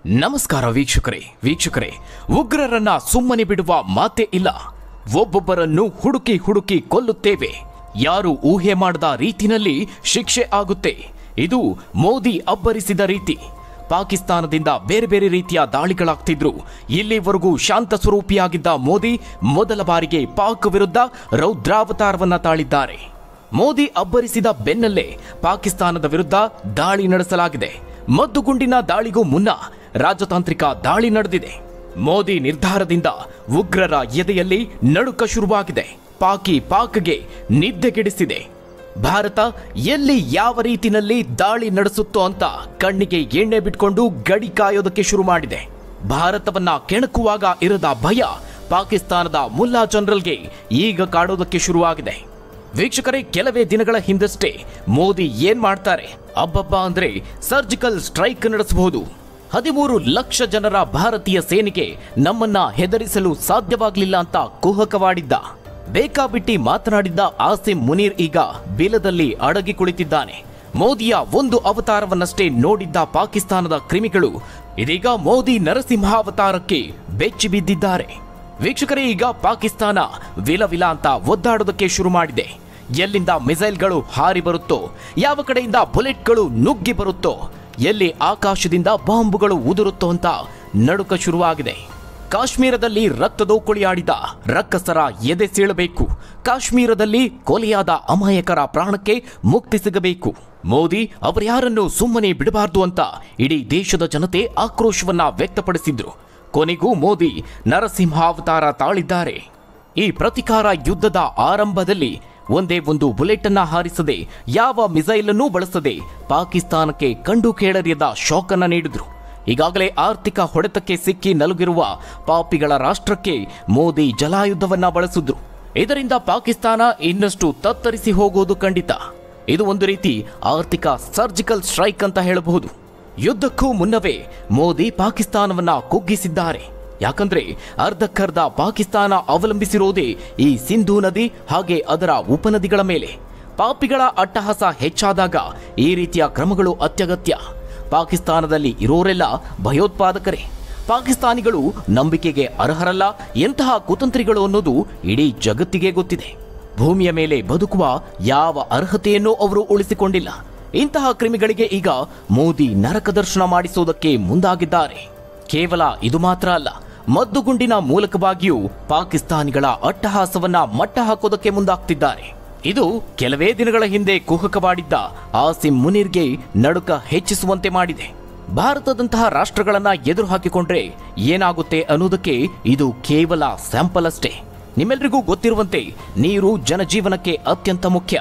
ನಮಸ್ಕಾರ ವೀಕ್ಷಕರೇ ಉಗ್ರರನ್ನ ಸುಮ್ಮನೆ ಬಿಡುವ ಮಾತೇ ಇಲ್ಲ. ಒಬ್ಬೊಬ್ಬರನ್ನು ಹುಡುಕಿ ಕೊಲ್ಲುತ್ತೇವೆ. ಯಾರು ಊಹೆ ಮಾಡದ ರೀತಿಯಲ್ಲಿ ಶಿಕ್ಷೆ ಆಗುತ್ತೆ. ಇದು ಮೋದಿ ಅಬ್ಬರಿಸಿದ ರೀತಿ. ಪಾಕಿಸ್ತಾನದಿಂದ ಬೇರೆ ರೀತಿಯ ದಾಳಿಗಳಾಗ್ತಿದ್ರು. ಇಲ್ಲಿವರೆಗೂ ಶಾಂತ ಸ್ವರೂಪಿಯಾಗಿದ್ದ ಮೋದಿ ಮೊದಲ ಬಾರಿಗೆ ಪಾಕ್ ವಿರುದ್ಧ ರೌದ್ರಾವತಾರವನ್ನ ತಾಳಿದ್ದಾರೆ. ಮೋದಿ ಅಬ್ಬರಿಸಿದ ಬೆನ್ನಲ್ಲೇ ಪಾಕಿಸ್ತಾನದ ವಿರುದ್ಧ ದಾಳಿ ನಡೆಸಲಾಗಿದೆ. ಮದ್ದುಗುಂಡಿನ ದಾಳಿಗೂ ಮುನ್ನ ರಾಜತಾಂತ್ರಿಕ ದಾಳಿ ನಡೆದಿದೆ. ಮೋದಿ ನಿರ್ಧಾರದಿಂದ ಉಗ್ರರ ಎದೆಯಲ್ಲಿ ನಡುಕ ಶುರುವಾಗಿದೆ. ಪಾಕ್ಗೆ ನಿದ್ದೆಗೆಡಿಸಿದೆ. ಭಾರತ ಎಲ್ಲಿ ಯಾವ ರೀತಿಯಲ್ಲಿ ದಾಳಿ ನಡೆಸುತ್ತೋ ಅಂತ ಕಣ್ಣಿಗೆ ಎಣ್ಣೆ ಬಿಟ್ಕೊಂಡು ಗಡಿ ಕಾಯೋದಕ್ಕೆ ಶುರು ಮಾಡಿದೆ. ಭಾರತವನ್ನ ಕೆಣಕುವಾಗ ಇರದ ಭಯ ಪಾಕಿಸ್ತಾನದ ಮುಲ್ಲಾ ಜನರಲ್ಗೆ ಈಗ ಕಾಡೋದಕ್ಕೆ ಶುರುವಾಗಿದೆ. ವೀಕ್ಷಕರೇ, ಕೆಲವೇ ದಿನಗಳ ಹಿಂದಷ್ಟೇ ಮೋದಿ ಏನ್ ಮಾಡ್ತಾರೆ, ಅಬ್ಬಬ್ಬಾ ಅಂದ್ರೆ ಸರ್ಜಿಕಲ್ ಸ್ಟ್ರೈಕ್ ನಡೆಸಬಹುದು. 13 ಲಕ್ಷ ಜನರ ಭಾರತೀಯ ಸೇನೆಗೆ ನಮ್ಮನ್ನ ಹೆದರಿಸಲು ಸಾಧ್ಯವಾಗಲಿಲ್ಲ ಅಂತ ಕುಹಕವಾಡಿದ್ದ, ಬೇಕಾಬಿಟ್ಟಿ ಮಾತನಾಡಿದ್ದ ಆಸಿಮ್ ಮುನೀರ್ ಈಗ ಬಿಲದಲ್ಲಿ ಅಡಗಿ ಕುಳಿತಿದ್ದಾನೆ. ಮೋದಿಯ ಒಂದು ಅವತಾರವನ್ನಷ್ಟೇ ನೋಡಿದ್ದ ಪಾಕಿಸ್ತಾನದ ಕ್ರಿಮಿಗಳು ಇದೀಗ ಮೋದಿ ನರಸಿಂಹಾವತಾರಕ್ಕೆ ಬೆಚ್ಚಿ ಬಿದ್ದಿದ್ದಾರೆ. ವೀಕ್ಷಕರೇ, ಈಗ ಪಾಕಿಸ್ತಾನ ವಿಲ ಅಂತ ಒದ್ದಾಡೋದಕ್ಕೆ ಶುರು ಮಾಡಿದೆ. ಎಲ್ಲಿಂದ ಮಿಸೈಲ್ಗಳು ಹಾರಿ ಬರುತ್ತೋ, ಯಾವ ಕಡೆಯಿಂದ ಬುಲೆಟ್ಗಳು ನುಗ್ಗಿ ಬರುತ್ತೋ, ಎಲ್ಲಿ ಆಕಾಶದಿಂದ ಬಾಂಬುಗಳು ಉದುರುತ್ತೋ ಅಂತ ನಡುಕ ಶುರುವಾಗಿದೆ. ಕಾಶ್ಮೀರದಲ್ಲಿ ರಕ್ತದೋಕುಳಿ ಆಡಿದ ರಕ್ಕಸರ ಎದೆ ಸೀಳಬೇಕು. ಕಾಶ್ಮೀರದಲ್ಲಿ ಕೊಲೆಯಾದ ಅಮಾಯಕರ ಪ್ರಾಣಕ್ಕೆ ಮುಕ್ತಿ ಸಿಗಬೇಕು. ಮೋದಿ ಅವರ್ಯಾರನ್ನು ಸುಮ್ಮನೆ ಬಿಡಬಾರದು ಅಂತ ಇಡೀ ದೇಶದ ಜನತೆ ಆಕ್ರೋಶವನ್ನ ವ್ಯಕ್ತಪಡಿಸಿದ್ರು. ಕೊನೆಗೂ ಮೋದಿ ನರಸಿಂಹಾವತಾರ ತಾಳಿದ್ದಾರೆ. ಈ ಪ್ರತಿಕಾರ ಯುದ್ಧದ ಆರಂಭದಲ್ಲಿ ಒಂದೇ ಒಂದು ಬುಲೆಟ್ ಅನ್ನ ಹಾರಿಸದೆ, ಯಾವ ಮಿಸೈಲ್ ಅನ್ನು ಬಳಸದೆ ಪಾಕಿಸ್ತಾನಕ್ಕೆ ಕಂಡು ಕೇಳರಿಯದ ಶಾಕ್ ಅನ್ನ ನೀಡಿದ್ರು. ಈಗಾಗಲೇ ಆರ್ಥಿಕ ಹೊಡೆತಕ್ಕೆ ಸಿಕ್ಕಿ ನಲುಗಿರುವ ಪಾಪಿಗಳ ರಾಷ್ಟ್ರಕ್ಕೆ ಮೋದಿ ಜಲಾಯುಧವನ್ನ ಬಳಸಿದ್ರು. ಇದರಿಂದ ಪಾಕಿಸ್ತಾನ ಇನ್ನಷ್ಟು ತತ್ತರಿಸಿ ಹೋಗುವುದು ಖಂಡಿತ. ಇದು ಒಂದು ರೀತಿ ಆರ್ಥಿಕ ಸರ್ಜಿಕಲ್ ಸ್ಟ್ರೈಕ್ ಅಂತ ಹೇಳಬಹುದು. ಯುದ್ಧಕ್ಕೂ ಮುನ್ನವೇ ಮೋದಿ ಪಾಕಿಸ್ತಾನವನ್ನ ಕುಗ್ಗಿಸಿದ್ದಾರೆ. ಯಾಕಂದ್ರೆ ಅರ್ಧಕ್ಕರ್ಧ ಪಾಕಿಸ್ತಾನ ಅವಲಂಬಿಸಿರೋದೇ ಈ ಸಿಂಧೂ ನದಿ ಹಾಗೆ ಅದರ ಉಪನದಿಗಳ ಮೇಲೆ. ಪಾಪಿಗಳ ಅಟ್ಟಹಾಸ ಹೆಚ್ಚಾದಾಗ ಈ ರೀತಿಯ ಕ್ರಮಗಳು ಅತ್ಯಗತ್ಯ. ಪಾಕಿಸ್ತಾನದಲ್ಲಿ ಇರೋರೆಲ್ಲ ಭಯೋತ್ಪಾದಕರೇ. ಪಾಕಿಸ್ತಾನಿಗಳು ನಂಬಿಕೆಗೆ ಅರ್ಹರಲ್ಲ. ಎಂತಹ ಕುತಂತ್ರಿಗಳು ಅನ್ನೋದು ಇಡೀ ಜಗತ್ತಿಗೆ ಗೊತ್ತಿದೆ. ಭೂಮಿಯ ಮೇಲೆ ಬದುಕುವ ಯಾವ ಅರ್ಹತೆಯನ್ನೂ ಅವರು ಉಳಿಸಿಕೊಂಡಿಲ್ಲ. ಇಂತಹ ಕ್ರಿಮಿಗಳಿಗೆ ಈಗ ಮೋದಿ ನರಕ ದರ್ಶನ ಮಾಡಿಸೋದಕ್ಕೆ ಮುಂದಾಗಿದ್ದಾರೆ. ಕೇವಲ ಇದು ಮಾತ್ರ ಅಲ್ಲ, ಮದ್ದುಗುಂಡಿನ ಮೂಲಕವಾಗಿಯೂ ಪಾಕಿಸ್ತಾನಿಗಳ ಅಟ್ಟಹಾಸವನ್ನ ಮಟ್ಟ ಹಾಕೋದಕ್ಕೆ ಮುಂದಾಗ್ತಿದ್ದಾರೆ. ಇದು ಕೆಲವೇ ದಿನಗಳ ಹಿಂದೆ ಕುಹಕವಾಡಿದ್ದ ಆಸಿಮ್ ಮುನೀರ್ಗೆ ನಡುಕ ಹೆಚ್ಚಿಸುವಂತೆ ಮಾಡಿದೆ. ಭಾರತದಂತಹ ರಾಷ್ಟ್ರಗಳನ್ನ ಎದುರು ಹಾಕಿಕೊಂಡ್ರೆ ಏನಾಗುತ್ತೆ ಅನ್ನೋದಕ್ಕೆ ಇದು ಕೇವಲ ಸ್ಯಾಂಪಲ್ ಅಷ್ಟೇ. ನಿಮ್ಮೆಲ್ಲರಿಗೂ ಗೊತ್ತಿರುವಂತೆ ನೀರು ಜನಜೀವನಕ್ಕೆ ಅತ್ಯಂತ ಮುಖ್ಯ.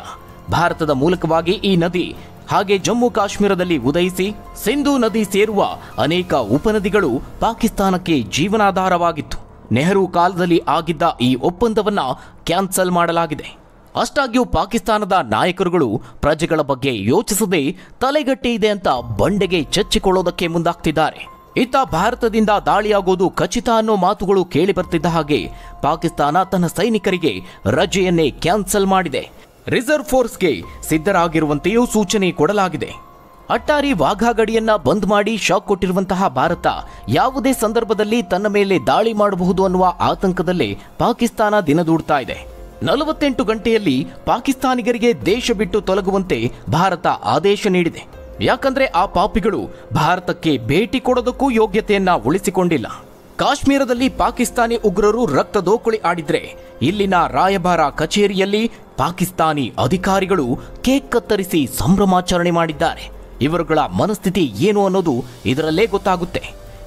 ಭಾರತದ ಮೂಲಕವಾಗಿ ಈ ನದಿ ಹಾಗೆ ಜಮ್ಮು ಕಾಶ್ಮೀರದಲ್ಲಿ ಉದಯಿಸಿ ಸಿಂಧೂ ನದಿ ಸೇರುವ ಅನೇಕ ಉಪನದಿಗಳು ಪಾಕಿಸ್ತಾನಕ್ಕೆ ಜೀವನಾಧಾರವಾಗಿತ್ತು. ನೆಹರು ಕಾಲದಲ್ಲಿ ಆಗಿದ್ದ ಈ ಒಪ್ಪಂದವನ್ನ ಕ್ಯಾನ್ಸಲ್ ಮಾಡಲಾಗಿದೆ. ಅಷ್ಟಾಗಿಯೂ ಪಾಕಿಸ್ತಾನದ ನಾಯಕರುಗಳು ಪ್ರಜೆಗಳ ಬಗ್ಗೆ ಯೋಚಿಸದೆ ತಲೆಗಟ್ಟಿ ಇದೆ ಅಂತ ಬಂಡೆಗೆ ಚಚ್ಚಿಕೊಳ್ಳೋದಕ್ಕೆ ಮುಂದಾಗ್ತಿದ್ದಾರೆ. ಇತ್ತ ಭಾರತದಿಂದ ದಾಳಿಯಾಗೋದು ಖಚಿತ ಅನ್ನೋ ಮಾತುಗಳು ಕೇಳಿ ಬರ್ತಿದ್ದ ಹಾಗೆ ಪಾಕಿಸ್ತಾನ ತನ್ನ ಸೈನಿಕರಿಗೆ ರಜೆಯನ್ನೇ ಕ್ಯಾನ್ಸಲ್ ಮಾಡಿದೆ. ರಿಸರ್ವ್ ಫೋರ್ಸ್ಗೆ ಸಿದ್ಧರಾಗಿರುವಂತೆಯೂ ಸೂಚನೆ ಕೊಡಲಾಗಿದೆ. ಅಟ್ಟಾರಿ ವಾಘಾ ಗಡಿಯನ್ನ ಬಂದ್ ಮಾಡಿ ಶಾಕ್ ಕೊಟ್ಟಿರುವಂತಹ ಭಾರತ ಯಾವುದೇ ಸಂದರ್ಭದಲ್ಲಿ ತನ್ನ ಮೇಲೆ ದಾಳಿ ಮಾಡಬಹುದು ಅನ್ನುವ ಆತಂಕದಲ್ಲೇ ಪಾಕಿಸ್ತಾನ ದಿನದೂಡ್ತಾ ಇದೆ. 48 ಗಂಟೆಯಲ್ಲಿ ಪಾಕಿಸ್ತಾನಿಗರಿಗೆ ದೇಶ ಬಿಟ್ಟು ತೊಲಗುವಂತೆ ಭಾರತ ಆದೇಶ ನೀಡಿದೆ. ಯಾಕಂದ್ರೆ ಆ ಪಾಪಿಗಳು ಭಾರತಕ್ಕೆ ಭೇಟಿ ಕೊಡೋದಕ್ಕೂ ಯೋಗ್ಯತೆಯನ್ನ ಉಳಿಸಿಕೊಂಡಿಲ್ಲ. ಕಾಶ್ಮೀರದಲ್ಲಿ ಪಾಕಿಸ್ತಾನಿ ಉಗ್ರರು ರಕ್ತದೋಕುಳಿ ಆಡಿದ್ರೆ ಇಲ್ಲಿನ ರಾಯಭಾರ ಕಚೇರಿಯಲ್ಲಿ ಪಾಕಿಸ್ತಾನಿ ಅಧಿಕಾರಿಗಳು ಕೇಕ್ ಕತ್ತರಿಸಿ ಸಂಭ್ರಮಾಚರಣೆ ಮಾಡಿದ್ದಾರೆ. ಇವರುಗಳ ಮನಸ್ಥಿತಿ ಏನು ಅನ್ನೋದು ಇದರಲ್ಲೇ ಗೊತ್ತಾಗುತ್ತೆ.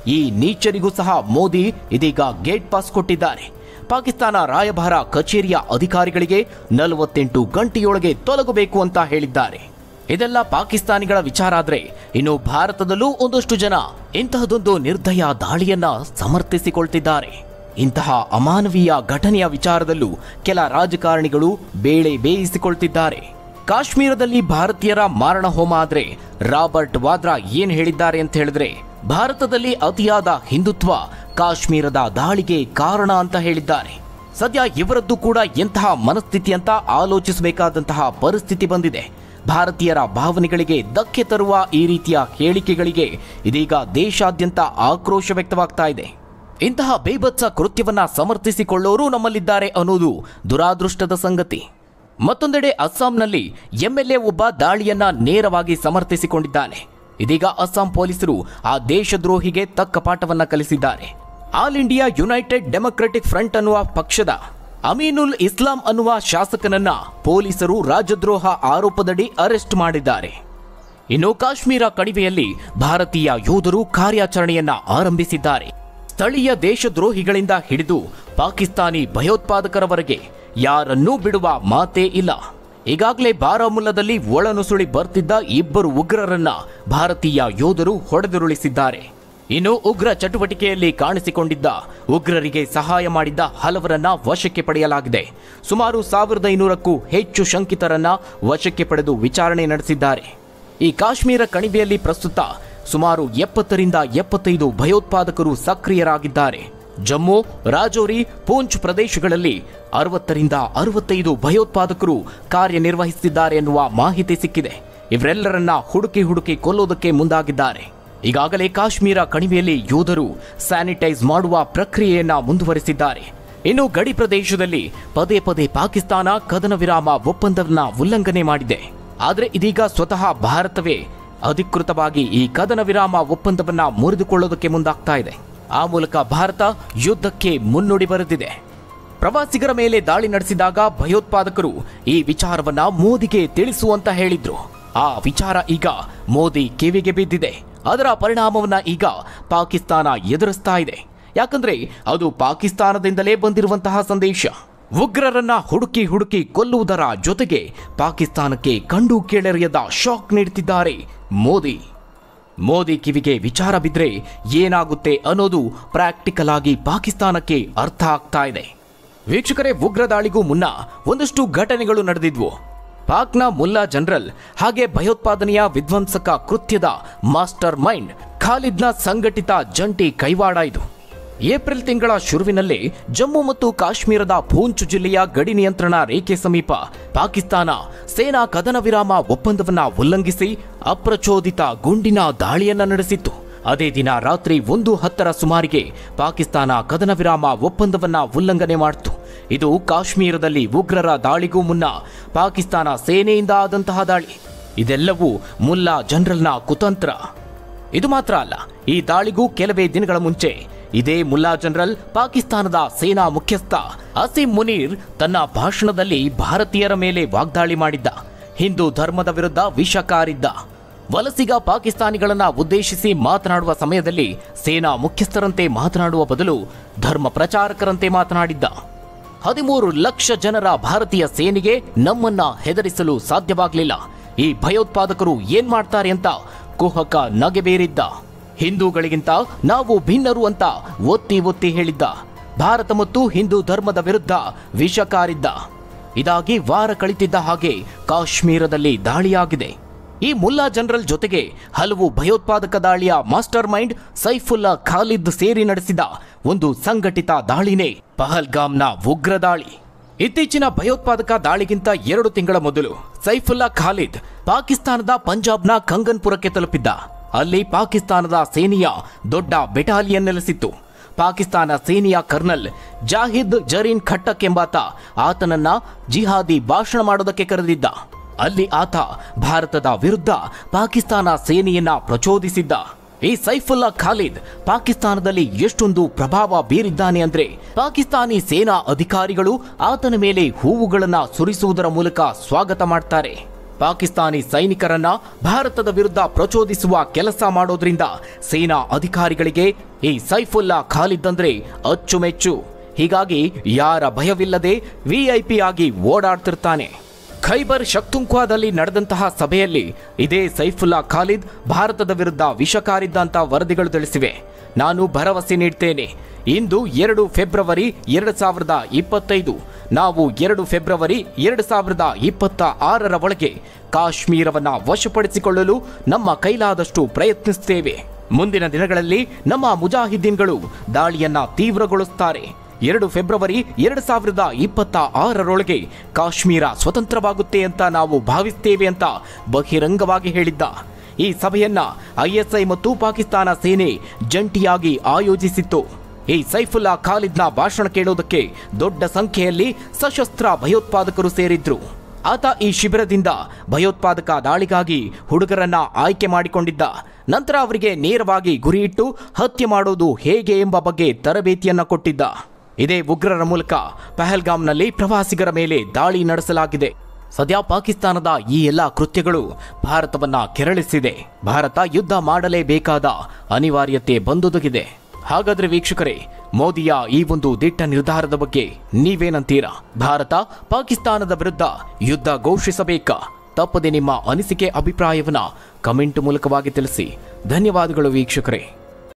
ಈ ನೀಚರಿಗೂ ಸಹ ಮೋದಿ ಇದೀಗ ಗೇಟ್ ಪಾಸ್ ಕೊಟ್ಟಿದ್ದಾರೆ. ಪಾಕಿಸ್ತಾನ ರಾಯಭಾರ ಕಚೇರಿಯ ಅಧಿಕಾರಿಗಳಿಗೆ 48 ಗಂಟೆಯೊಳಗೆ ತೊಲಗಬೇಕು ಅಂತ ಹೇಳಿದ್ದಾರೆ. ಇದೆಲ್ಲ ಪಾಕಿಸ್ತಾನಿಗಳ ವಿಚಾರ ಆದ್ರೆ, ಇನ್ನು ಭಾರತದಲ್ಲೂ ಒಂದಷ್ಟು ಜನ ಇಂತಹದೊಂದು ನಿರ್ದಯ ದಾಳಿಯನ್ನ ಸಮರ್ಥಿಸಿಕೊಳ್ತಿದ್ದಾರೆ. ಇಂತಹ ಅಮಾನವೀಯ ಘಟನೆಯ ವಿಚಾರದಲ್ಲೂ ಕೆಲ ರಾಜಕಾರಣಿಗಳು ಬೇಳೆ ಬೇಯಿಸಿಕೊಳ್ತಿದ್ದಾರೆ. ಕಾಶ್ಮೀರದಲ್ಲಿ ಭಾರತೀಯರ ಮಾರಣ ಹೋಮ ಆದ್ರೆ ರಾಬರ್ಟ್ ವಾದ್ರಾ ಏನ್ ಹೇಳಿದ್ದಾರೆ ಅಂತ ಹೇಳಿದ್ರೆ, ಭಾರತದಲ್ಲಿ ಅತಿಯಾದ ಹಿಂದುತ್ವ ಕಾಶ್ಮೀರದ ದಾಳಿಗೆ ಕಾರಣ ಅಂತ ಹೇಳಿದ್ದಾರೆ. ಸದ್ಯ ಇವರದ್ದು ಕೂಡ ಎಂತಹ ಮನಸ್ಥಿತಿ ಅಂತ ಆಲೋಚಿಸಬೇಕಾದಂತಹ ಪರಿಸ್ಥಿತಿ ಬಂದಿದೆ. ಭಾರತೀಯರ ಭಾವನೆಗಳಿಗೆ ಧಕ್ಕೆ ತರುವ ಈ ರೀತಿಯ ಹೇಳಿಕೆಗಳಿಗೆ ಇದೀಗ ದೇಶಾದ್ಯಂತ ಆಕ್ರೋಶ ವ್ಯಕ್ತವಾಗ್ತಾ ಇದೆ. ಇಂತಹ ಬೇಭತ್ಸ ಕೃತ್ಯವನ್ನ ಸಮರ್ಥಿಸಿಕೊಳ್ಳೋರು ನಮ್ಮಲ್ಲಿದ್ದಾರೆ ಅನ್ನೋದು ದುರಾದೃಷ್ಟದ ಸಂಗತಿ. ಮತ್ತೊಂದೆಡೆ ಅಸ್ಸಾಂನಲ್ಲಿ ಎಂಎಲ್ಎ ಒಬ್ಬ ದಾಳಿಯನ್ನ ನೇರವಾಗಿ ಸಮರ್ಥಿಸಿಕೊಂಡಿದ್ದಾನೆ. ಇದೀಗ ಅಸ್ಸಾಂ ಪೊಲೀಸರು ಆ ದೇಶದ್ರೋಹಿಗೆ ತಕ್ಕ ಪಾಠವನ್ನ ಕಲಿಸಿದ್ದಾರೆ. All India United democratic front ಅನ್ನುವ ಪಕ್ಷದ ಅಮೀನುಲ್ ಇಸ್ಲಾಂ ಅನ್ನುವ ಶಾಸಕನನ್ನ ಪೊಲೀಸರು ರಾಜದ್ರೋಹ ಆರೋಪದಡಿ ಅರೆಸ್ಟ್ ಮಾಡಿದ್ದಾರೆ. ಇನ್ನು ಕಾಶ್ಮೀರ ಕಣಿವೆಯಲ್ಲಿ ಭಾರತೀಯ ಯೋಧರು ಕಾರ್ಯಾಚರಣೆಯನ್ನ ಆರಂಭಿಸಿದ್ದಾರೆ. ಸ್ಥಳೀಯ ದೇಶದ್ರೋಹಿಗಳಿಂದ ಹಿಡಿದು ಪಾಕಿಸ್ತಾನಿ ಭಯೋತ್ಪಾದಕರವರೆಗೆ ಯಾರನ್ನೂ ಬಿಡುವ ಮಾತೇ ಇಲ್ಲ. ಈಗಾಗಲೇ ಬಾರಾಮುಲ್ಲಾದಲ್ಲಿ ಒಳನುಸುಳಿ ಬರ್ತಿದ್ದ 2 ಉಗ್ರರನ್ನ ಭಾರತೀಯ ಯೋಧರು ಹೊಡೆದುರುಳಿಸಿದ್ದಾರೆ. ಇನ್ನು ಉಗ್ರ ಚಟುವಟಿಕೆಯಲ್ಲಿ ಕಾಣಿಸಿಕೊಂಡಿದ್ದ ಉಗ್ರರಿಗೆ ಸಹಾಯ ಮಾಡಿದ್ದ ಹಲವರನ್ನ ವಶಕ್ಕೆ ಪಡೆಯಲಾಗಿದೆ. ಸುಮಾರು 1500ಕ್ಕೂ ಹೆಚ್ಚು ಶಂಕಿತರನ್ನ ವಶಕ್ಕೆ ಪಡೆದು ವಿಚಾರಣೆ ನಡೆಸಿದ್ದಾರೆ. ಈ ಕಾಶ್ಮೀರ ಕಣಿವೆಯಲ್ಲಿ ಪ್ರಸ್ತುತ ಸುಮಾರು 70ರಿಂದ 75 ಭಯೋತ್ಪಾದಕರು ಸಕ್ರಿಯರಾಗಿದ್ದಾರೆ. ಜಮ್ಮು, ರಾಜೌರಿ, ಪೂಂಚ್ ಪ್ರದೇಶಗಳಲ್ಲಿ 60ರಿಂದ 65 ಭಯೋತ್ಪಾದಕರು ಕಾರ್ಯನಿರ್ವಹಿಸುತ್ತಿದ್ದಾರೆ ಎನ್ನುವ ಮಾಹಿತಿ ಸಿಕ್ಕಿದೆ. ಇವರೆಲ್ಲರನ್ನ ಹುಡುಕಿ ಕೊಲ್ಲೋದಕ್ಕೆ ಮುಂದಾಗಿದ್ದಾರೆ. ಈಗಾಗಲೇ ಕಾಶ್ಮೀರ ಕಣಿವೆಯಲ್ಲಿ ಯೋಧರು ಸ್ಯಾನಿಟೈಸ್ ಮಾಡುವ ಪ್ರಕ್ರಿಯೆಯನ್ನ ಮುಂದುವರೆಸಿದ್ದಾರೆ. ಇನ್ನು ಗಡಿ ಪ್ರದೇಶದಲ್ಲಿ ಪದೇ ಪಾಕಿಸ್ತಾನ ಕದನ ವಿರಾಮ ಒಪ್ಪಂದವನ್ನ ಉಲ್ಲಂಘನೆ ಮಾಡಿದೆ. ಆದರೆ ಇದೀಗ ಸ್ವತಃ ಭಾರತವೇ ಅಧಿಕೃತವಾಗಿ ಈ ಕದನ ವಿರಾಮ ಒಪ್ಪಂದವನ್ನ ಮುರಿದುಕೊಳ್ಳೋದಕ್ಕೆ ಮುಂದಾಗ್ತಾ ಇದೆ. ಆ ಮೂಲಕ ಭಾರತ ಯುದ್ಧಕ್ಕೆ ಮುನ್ನುಡಿ ಬರೆದಿದೆ. ಪ್ರವಾಸಿಗರ ಮೇಲೆ ದಾಳಿ ನಡೆಸಿದಾಗ ಭಯೋತ್ಪಾದಕರು ಈ ವಿಚಾರವನ್ನ ಮೋದಿಗೆ ತಿಳಿಸುವಂತ ಹೇಳಿದ್ರು. ಆ ವಿಚಾರ ಈಗ ಮೋದಿ ಕಿವಿಗೆ ಬಿದ್ದಿದೆ. ಅದರ ಪರಿಣಾಮವನ್ನ ಈಗ ಪಾಕಿಸ್ತಾನ ಎದುರಿಸ್ತಾ ಇದೆ. ಯಾಕಂದ್ರೆ ಅದು ಪಾಕಿಸ್ತಾನದಿಂದಲೇ ಬಂದಿರುವಂತಹ ಸಂದೇಶ. ಉಗ್ರರನ್ನ ಹುಡುಕಿ ಕೊಲ್ಲುವುದರ ಜೊತೆಗೆ ಪಾಕಿಸ್ತಾನಕ್ಕೆ ಕಂಡು ಕೇಳರಿಯದ ಶಾಕ್ ನೀಡುತ್ತಿದ್ದಾರೆ ಮೋದಿ ಕಿವಿಗೆ ವಿಚಾರ ಬಿದ್ರೆ ಏನಾಗುತ್ತೆ ಅನ್ನೋದು ಪ್ರಾಕ್ಟಿಕಲ್ ಆಗಿ ಪಾಕಿಸ್ತಾನಕ್ಕೆ ಅರ್ಥ ಆಗ್ತಾ ಇದೆ. ವೀಕ್ಷಕರೇ, ಉಗ್ರ ದಾಳಿಗೂ ಮುನ್ನ ಒಂದಷ್ಟು ಘಟನೆಗಳು ನಡೆದಿದ್ವು. ಪಾಕ್ನ ಮುಲ್ಲಾ ಜನರಲ್ ಹಾಗೆ ಭಯೋತ್ಪಾದನೆಯ ವಿಧ್ವಂಸಕ ಕೃತ್ಯದ ಮಾಸ್ಟರ್ ಮೈಂಡ್ ಖಾಲಿದ್ನ ಸಂಘಟಿತ ಜಂಟಿ ಕೈವಾಡ ಇದು. ಏಪ್ರಿಲ್ ತಿಂಗಳ ಶುರುವಿನಲ್ಲೇ ಜಮ್ಮು ಮತ್ತು ಕಾಶ್ಮೀರದ ಪೂಂಚ್ ಜಿಲ್ಲೆಯ ಗಡಿ ನಿಯಂತ್ರಣ ರೇಖೆ ಸಮೀಪ ಪಾಕಿಸ್ತಾನ ಸೇನಾ ಕದನ ವಿರಾಮ ಒಪ್ಪಂದವನ್ನ ಉಲ್ಲಂಘಿಸಿ ಅಪ್ರಚೋದಿತ ಗುಂಡಿನ ದಾಳಿಯನ್ನ ನಡೆಸಿತ್ತು. ಅದೇ ದಿನ ರಾತ್ರಿ 1:10 ಸುಮಾರಿಗೆ ಪಾಕಿಸ್ತಾನ ಕದನ ವಿರಾಮ ಒಪ್ಪಂದವನ್ನ ಉಲ್ಲಂಘನೆ ಮಾಡಿತು. ಇದು ಕಾಶ್ಮೀರದಲ್ಲಿ ಉಗ್ರರ ದಾಳಿಗೂ ಮುನ್ನ ಪಾಕಿಸ್ತಾನ ಸೇನೆಯಿಂದ ಆದಂತಹ ದಾಳಿ. ಇದೆಲ್ಲವೂ ಮುಲ್ಲಾ ಜನರಲ್ನ ಕುತಂತ್ರ. ಇದು ಮಾತ್ರ ಅಲ್ಲ, ಈ ದಾಳಿಗೂ ಕೆಲವೇ ದಿನಗಳ ಮುಂಚೆ ಇದೇ ಮುಲ್ಲಾ ಜನರಲ್ ಪಾಕಿಸ್ತಾನದ ಸೇನಾ ಮುಖ್ಯಸ್ಥ ಅಸೀಂ ಮುನೀರ್ ತನ್ನ ಭಾಷಣದಲ್ಲಿ ಭಾರತೀಯರ ಮೇಲೆ ವಾಗ್ದಾಳಿ ಮಾಡಿದ್ದ. ಹಿಂದೂ ಧರ್ಮದ ವಿರುದ್ಧ ವಿಷ ಕಾರಿದ್ದ. ವಲಸಿಗ ಪಾಕಿಸ್ತಾನಿಗಳನ್ನ ಉದ್ದೇಶಿಸಿ ಮಾತನಾಡುವ ಸಮಯದಲ್ಲಿ ಸೇನಾ ಮುಖ್ಯಸ್ಥರಂತೆ ಮಾತನಾಡುವ ಬದಲು ಧರ್ಮ ಪ್ರಚಾರಕರಂತೆ ಮಾತನಾಡಿದ್ದ. 13 ಲಕ್ಷ ಜನರ ಭಾರತೀಯ ಸೇನೆಗೆ ನಮ್ಮನ್ನ ಹೆದರಿಸಲು ಸಾಧ್ಯವಾಗಲಿಲ್ಲ. ಈ ಭಯೋತ್ಪಾದಕರು ಏನ್ ಮಾಡ್ತಾರೆ ಅಂತ ಕುಹಕ ನಗೆಬೇರಿದ್ದ. ಹಿಂದೂಗಳಿಗಿಂತ ನಾವು ಭಿನ್ನರು ಅಂತ ಒತ್ತಿ ಹೇಳಿದ್ದ. ಭಾರತ ಮತ್ತು ಹಿಂದೂ ಧರ್ಮದ ವಿರುದ್ಧ ವಿಷ ಕಾರಿದ್ದ. ಇದಾಗಿ ವಾರ ಕಳೆದಿದ್ದ ಹಾಗೆ ಕಾಶ್ಮೀರದಲ್ಲಿ ದಾಳಿಯಾಗಿದೆ. ಈ ಮುಲ್ಲಾ ಜನರಲ್ ಜೊತೆಗೆ ಹಲವು ಭಯೋತ್ಪಾದಕ ದಾಳಿಯ ಮಾಸ್ಟರ್ ಮೈಂಡ್ ಸೈಫುಲ್ಲಾ ಖಾಲಿದ್ ಸೇರಿ ನಡೆಸಿದ ಒಂದು ಸಂಘಟಿತ ದಾಳಿನೇ ಪಹಲ್ಗಾಮ್ನ ಉಗ್ರ ದಾಳಿ. ಇತ್ತೀಚಿನ ಭಯೋತ್ಪಾದಕ ದಾಳಿಗಿಂತ 2 ತಿಂಗಳ ಮೊದಲು ಸೈಫುಲ್ಲಾ ಖಾಲಿದ್ ಪಾಕಿಸ್ತಾನದ ಪಂಜಾಬ್ನ ಕಂಗನ್ಪುರಕ್ಕೆ ತಲುಪಿದ್ದ. ಅಲ್ಲಿ ಪಾಕಿಸ್ತಾನದ ಸೇನೆಯ ದೊಡ್ಡ ಬೆಟಾಲಿಯನ್ ನೆಲೆಸಿತ್ತು. ಪಾಕಿಸ್ತಾನ ಸೇನೆಯ ಕರ್ನಲ್ ಜಾಹಿದ್ ಜರೀನ್ ಖಟ್ಟಕ್ ಎಂಬಾತ ಆತನನ್ನ ಜಿಹಾದಿ ಭಾಷಣ ಮಾಡೋದಕ್ಕೆ ಕರೆದಿದ್ದ. ಅಲ್ಲಿ ಆತ ಭಾರತದ ವಿರುದ್ಧ ಪಾಕಿಸ್ತಾನ ಸೇನೆಯನ್ನ ಪ್ರಚೋದಿಸಿದ್ದ. ಈ ಸೈಫುಲ್ಲಾ ಖಾಲಿದ್ ಪಾಕಿಸ್ತಾನದಲ್ಲಿ ಎಷ್ಟೊಂದು ಪ್ರಭಾವ ಬೀರಿದ್ದಾನೆ ಅಂದ್ರೆ ಪಾಕಿಸ್ತಾನಿ ಸೇನಾ ಅಧಿಕಾರಿಗಳು ಆತನ ಮೇಲೆ ಹೂವುಗಳನ್ನ ಸುರಿಸುವುದರ ಮೂಲಕ ಸ್ವಾಗತ ಮಾಡ್ತಾರೆ. ಪಾಕಿಸ್ತಾನಿ ಸೈನಿಕರನ್ನ ಭಾರತದ ವಿರುದ್ಧ ಪ್ರಚೋದಿಸುವ ಕೆಲಸ ಮಾಡೋದ್ರಿಂದ ಸೇನಾ ಅಧಿಕಾರಿಗಳಿಗೆ ಈ ಸೈಫುಲ್ಲಾ ಖಾಲಿದ್ ಅಂದ್ರೆ ಅಚ್ಚುಮೆಚ್ಚು. ಹೀಗಾಗಿ ಯಾರ ಭಯವಿಲ್ಲದೆ ವಿಐಪಿ ಆಗಿ ಓಡಾಡ್ತಿರ್ತಾನೆ. ಖೈಬರ್ ಶಕ್ತುಂಕ್ವಾದಲ್ಲಿ ನಡೆದಂತಹ ಸಭೆಯಲ್ಲಿ ಇದೇ ಸೈಫುಲ್ಲಾ ಖಾಲಿದ್ ಭಾರತದ ವಿರುದ್ಧ ವಿಷ ಕಾರಿದ್ದ ಅಂತ ವರದಿಗಳು ತಿಳಿಸಿವೆ. ನಾನು ಭರವಸೆ ನೀಡ್ತೇನೆ, ಇಂದು 2 ಫೆಬ್ರವರಿ 2025 ನಾವು 2 ಫೆಬ್ರವರಿ 2026 ಒಳಗೆ ಕಾಶ್ಮೀರವನ್ನ ವಶಪಡಿಸಿಕೊಳ್ಳಲು ನಮ್ಮ ಕೈಲಾದಷ್ಟು ಪ್ರಯತ್ನಿಸುತ್ತೇವೆ. ಮುಂದಿನ ದಿನಗಳಲ್ಲಿ ನಮ್ಮ ಮುಜಾಹಿದ್ದೀನ್ಗಳು ದಾಳಿಯನ್ನ ತೀವ್ರಗೊಳಿಸುತ್ತಾರೆ. 2 ಫೆಬ್ರವರಿ 2026ರೊಳಗೆ ಕಾಶ್ಮೀರ ಸ್ವತಂತ್ರವಾಗುತ್ತೆ ಅಂತ ನಾವು ಭಾವಿಸ್ತೇವೆ ಅಂತ ಬಹಿರಂಗವಾಗಿ ಹೇಳಿದ್ದ. ಈ ಸಭೆಯನ್ನ ISI ಮತ್ತು ಪಾಕಿಸ್ತಾನ ಸೇನೆ ಜಂಟಿಯಾಗಿ ಆಯೋಜಿಸಿತ್ತು. ಈ ಸೈಫುಲ್ಲಾ ಖಾಲಿದ್ನ ಭಾಷಣ ಕೇಳೋದಕ್ಕೆ ದೊಡ್ಡ ಸಂಖ್ಯೆಯಲ್ಲಿ ಸಶಸ್ತ್ರ ಭಯೋತ್ಪಾದಕರು ಸೇರಿದ್ರು. ಆತ ಈ ಶಿಬಿರದಿಂದ ಭಯೋತ್ಪಾದಕ ದಾಳಿಗಾಗಿ ಹುಡುಗರನ್ನ ಆಯ್ಕೆ ಮಾಡಿಕೊಂಡಿದ್ದ. ನಂತರ ಅವರಿಗೆ ನೇರವಾಗಿ ಗುರಿಯಿಟ್ಟು ಹತ್ಯೆ ಮಾಡೋದು ಹೇಗೆ ಎಂಬ ಬಗ್ಗೆ ತರಬೇತಿಯನ್ನ ಕೊಟ್ಟಿದ್ದ. ಇದೇ ಉಗ್ರರ ಮೂಲಕ ಪಹಲ್ಗಾಮ್ನಲ್ಲಿ ಪ್ರವಾಸಿಗರ ಮೇಲೆ ದಾಳಿ ನಡೆಸಲಾಗಿದೆ. ಸದ್ಯ ಪಾಕಿಸ್ತಾನದ ಈ ಎಲ್ಲ ಕೃತ್ಯಗಳು ಭಾರತವನ್ನ ಕೆರಳಿಸಿದೆ. ಭಾರತ ಯುದ್ಧ ಮಾಡಲೇಬೇಕಾದ ಅನಿವಾರ್ಯತೆ ಬಂದೊದಗಿದೆ. ಹಾಗಾದ್ರೆ ವೀಕ್ಷಕರೇ, ಮೋದಿಯ ಈ ಒಂದು ದಿಟ್ಟ ನಿರ್ಧಾರದ ಬಗ್ಗೆ ನೀವೇನಂತೀರಾ? ಭಾರತ ಪಾಕಿಸ್ತಾನದ ವಿರುದ್ಧ ಯುದ್ಧ ಘೋಷಿಸಬೇಕಾ? ತಪ್ಪದೆ ನಿಮ್ಮ ಅನಿಸಿಕೆ ಅಭಿಪ್ರಾಯವನ್ನ ಕಮೆಂಟ್ ಮೂಲಕವಾಗಿ ತಿಳಿಸಿ. ಧನ್ಯವಾದಗಳು ವೀಕ್ಷಕರೇ.